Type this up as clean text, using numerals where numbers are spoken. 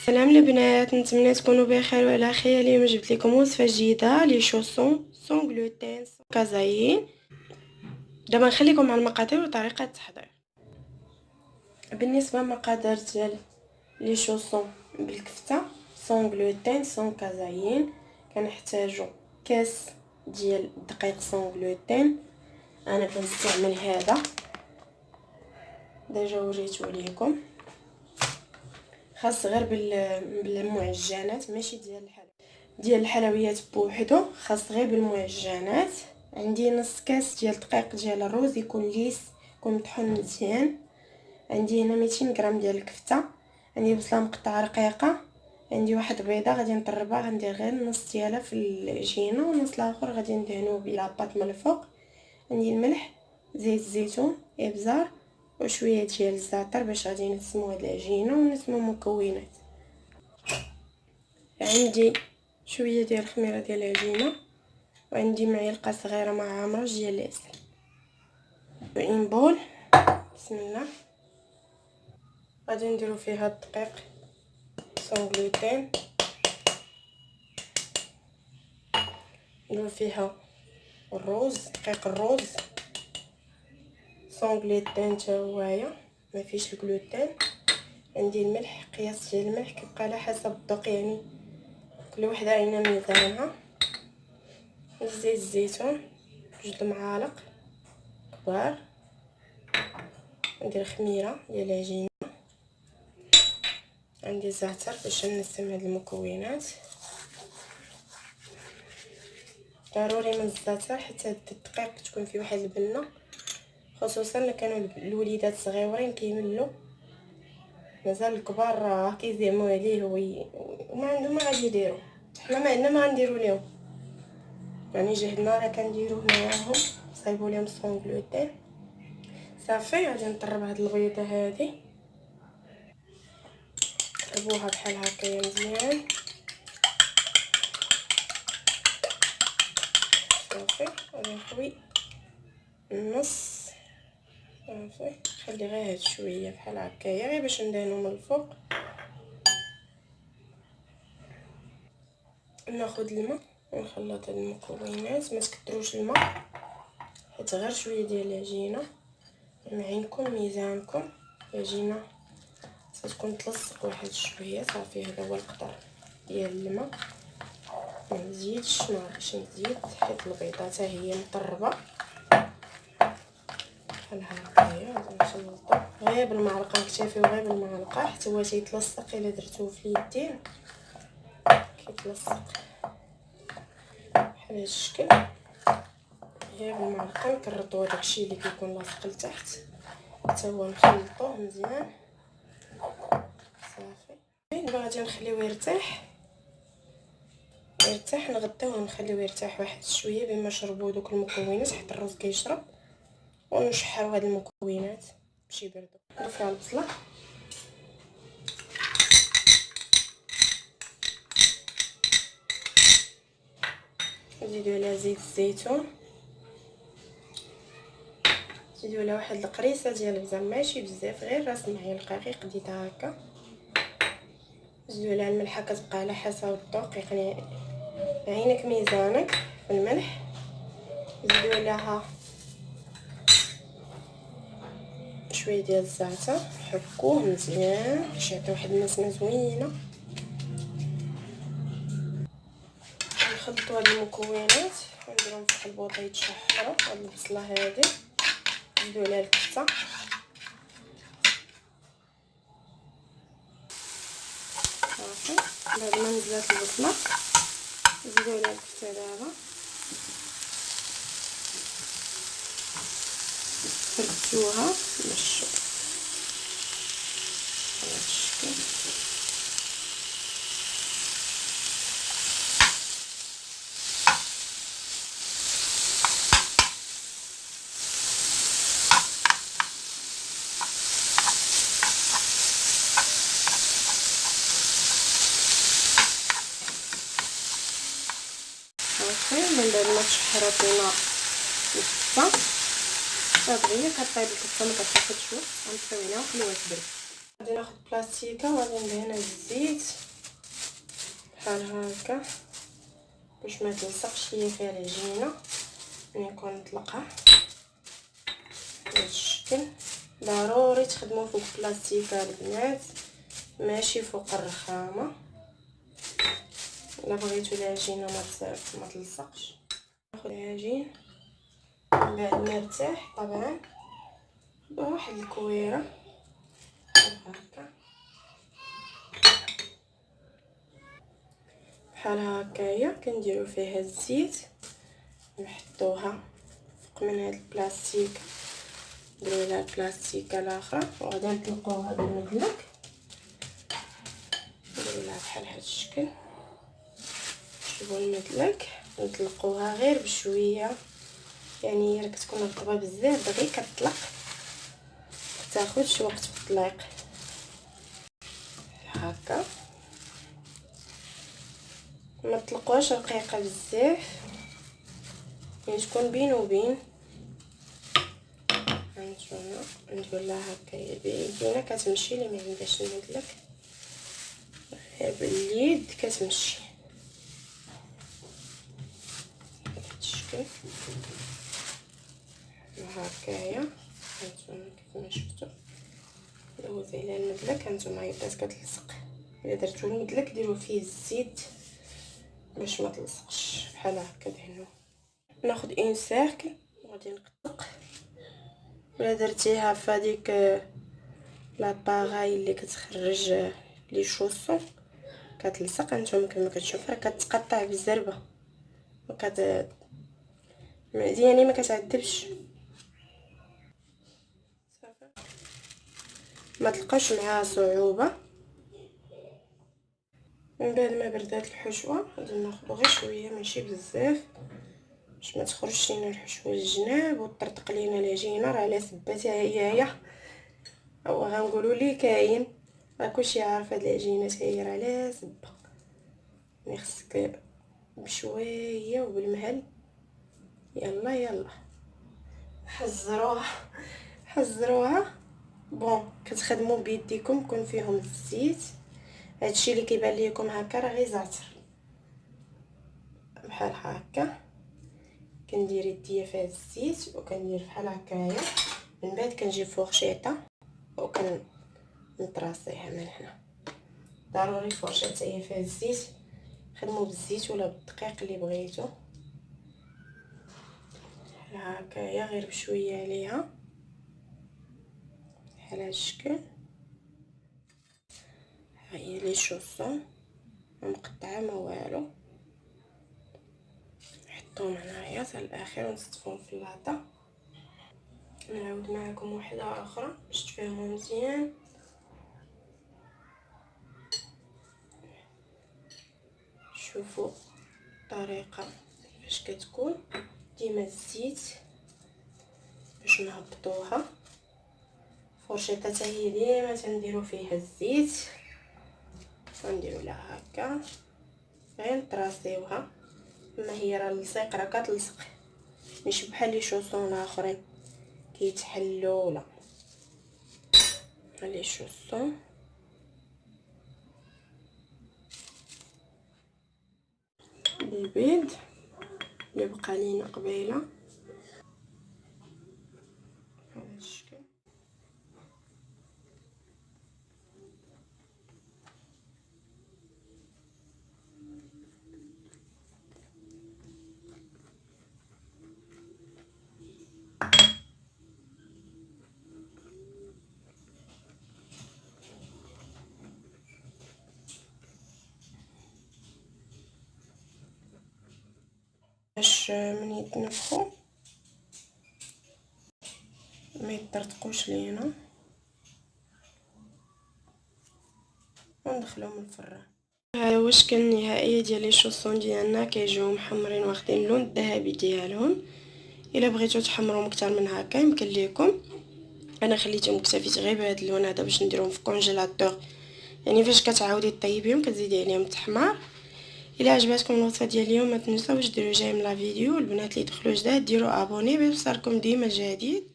سلام البنات، نتمنى تكونوا بخير وعلى خير. اليوم جبت لكم وصفه جديده لي شوسون سون غلوتين سون كازايين. دابا نخليكم مع المقادير وطريقه التحضير. بالنسبه للمقادير ديال لي شوسون بالكفته سون غلوتين سون كازايين، كنحتاجو كاس ديال الدقيق سون غلوتين. انا كنستعمل هذا ديجا وريتو ليكم، خاص غير بالمعجنات ماشي ديال الحلويات بوحدو، خاص غير بالمعجنات. عندي نص كاس ديال دقيق ديال الروز يكون ليس، يكون مطحون مزيان. عندي هنا 200 غرام ديال الكفته، عندي بصله مقطعه رقيقه، عندي واحد بيضه غادي نطربها، غندير غير نص ديالها في العجينه ونص الاخر غادي ندهنوه بلاطاط من الفوق. عندي الملح، زيت الزيتون، ابزار وشويه ديال الزعتر باش غادي نسمو هاد العجينه ونسمو المكونات. عندي شويه ديال الخميره ديال العجينه، وعندي معلقه صغيره مع عمرج ديال العسل. وين بول، بسم الله. غادي نديرو فيها الدقيق سون غلوتين، نديرو فيها الروز، دقيق الروز سون غلوتين تا هوايا ما فيش الغلوتين. عندي الملح، قياس ديال الملح كيبقى على حسب الذوق، يعني كل وحده عينا ميزانها. زيت الزيتون 2 معالق كبار. ندير خميره ديال العجينه، عندي الزعتر باش نسم هاد المكونات. ضروري من الزعتر حيت هاد الدقيق تكون فيه واحد البنه، خصوصا الا كانوا الوليدات صغيورين كيملوا، مازال الكبار راه كيزعموا عليه وما عندهم ما غادي يديروا. حنا ما عندنا ما غنديروا ليهم، يعني جهدنا راه كنديروه معاهم. صايبوا لهم سون غلوتين صافي. غادي نطرب هاد البيضه هادي، طربوها بحال هكايا مزيان صافي. غادي نخوي النص صافي، نخلي غير هاد شويه بحال هكايا غير باش ندهنو من الفوق. ناخد الماء ونخلط هاد المكونات، ما تكثروش الماء حيت غير شويه ديال العجينه. معينكم ميزانكم، العجينه ستكون تلصق واحد شويه صافي. هذا هو القدر ديال الماء، ما نزيدش، ما غاديش نزيد حيت البيضه حتى هي مطربه بحال هكايا. غادي نخلطو غير بالمعلقه، نكتفيو غير بالمعلقه حتى هو تيتلصق. الا درتوه في اليدين كيتلصق بحال هذا الشكل، غير بالمعلقه نكرطوا داكشي اللي كيكون لاصق لتحت حتى هو نخلطوه مزيان صافي. دابا غادي نخليوه يرتاح نغطيوه ونخليوه يرتاح واحد شويه بما يشربوا دوك المكونات حتى الرز كيشرب، ونشحروا هاد المكونات باش يبردوا. نضيف فيها البصله، نزيدو عليها زيت الزيتون، نزيدو عليها واحد القريصه ديال البزار ماشي بزاف، غير راس معلقه غير قديتها هكا. نزيدو عليها الملحه كتبقى على حسب الذوق، يعني عينك ميزانك في الملح. نزيدو عليها شويه ديال الزعتر، نحكوه مزيان باش يعطي واحد النسمه زوينه. نخلطوا هاد المكونات ونديرهم في البوطه يتشحروا. هاد البصله هادي نزيدو عليها الكفته صافي. بعد ما نزلات البصله نزيدو عليها الكفته دابا، فركتوها باش على هاد الشكل. من بعد ما تشحرات لنا الكفته صافي، هي كطيب الكفته ما كتاخدش وقت. غنطفيو عليها ونخليوها تبرد. غادي ناخد بلاستيكه وغادي ندهنها بالزيت هكا باش ما تلصقش ليا فيها العجينه ملي نكون نطلقها بهذا الشكل. ضروري تخدموا فوق بلاستيكه البنات ماشي فوق الرخامه الا بغيتو العجينه ما تلصقش. ناخذ العجين من بعد ما ارتاح طبعا بواحد الكويره هكا بحال هكايا كنديروا فيها الزيت نحطوها فوق من هذا البلاستيك نديروا لها البلاستيكه الاخرى وغادي نطلقوها بالمدلك نديروا لها بحال هذا الشكل. شوفوا المدلك نطلقوها غير بشويه يعني راك تكون رطبه بزاف دغيا كتطلق تاخذش وقت في الطليق هكا ما تطلقوهاش رقيقه بزاف يعني تكون بين وبين. هانتوما ندير لها هكايا بيدينا كتمشي اللي ما عندهاش المدلك غير باليد كتمشي بهذا الشكل هكايا. هانتوما كيف ما شفتوا دوز على المدلك هانتوما هي بدات كتلصق. الا درتو المدلك ديروا فيه الزيت باش ما تلصقش بحال هكا دهنوه. ناخذ اون سيركل وغادي نقطق ولا درتيها فهاديك لاباغاي اللي كتخرج لي شوسون كتلصق. نتوما كما كتشوفوا راه كتقطع بالزربه يعني ما كتعذبش صافي ما تلقاوش معاها صعوبه. من بعد ما بردات الحشوه غادي ناخذ غير شويه ماشي بزاف باش ما تخرجش لينا الحشوه للجناب وتطرطق لينا العجينه راه على سباتها هي او غنقولوا لي كاين راه كلشي عارف هاد العجينات هي راه على سبه ملي خصك بشويه وبالمهل. يلا حزروها بون كتخدموا بيديكم يكون فيهم الزيت. هادشي اللي كيبان لكم هكا راه غير زعتر بحال هكا كندير يديا فيها الزيت وكندير بحال هكايا. من بعد كنجيب فورشيطه وكنطراسيها من هنا. ضروري فورشيطه هي فيها الزيت خدموا بالزيت ولا بالدقيق اللي بغيتو بحال هكايا غير بشويه عليها بحال هذا الشكل. ها هي لي شوسون مقطعه ما والو نحطهم هنايا حتى الاخر ونصفهم في اللاطه. نعاود معكم وحده اخرى باش تفهموا مزيان. شوفوا الطريقه كيفاش كتكون ديما الزيت باش نهبطوها. فرشيطه حتى هي ديما تنديروا فيها الزيت ونديروا لها هكا غير نطراسيوها. اما هي راه اللصيق راه كتلصق ماشي بحال لي شوسون الاخرين كيتحلوا ولا لي شوسون. البيض اللي بقى لينا قبيله بهذا الشكل. باش من يتنفخوا ما يطرطقوش لينا وندخلهم الفران. هذا هو الشكل النهائي ديال لي شوسون ديالنا كيجيو محمرين واخدين اللون الذهبي ديالهم. الا بغيتو تحمروهم اكثر من هكا يمكن ليكم. انا خليتهم اكتفيت غير بهذا اللون هذا باش نديرهم في كونجيلاتور يعني فاش كتعاودي طيبيهم كتزيدي عليهم التحمار. الى عجبتكم الوصفه ديال اليوم ما تنساوش ديروا جيم لا فيديو. البنات اللي دخلوا جداد ديروا ابوني باش يوصلكم ديما الجديد.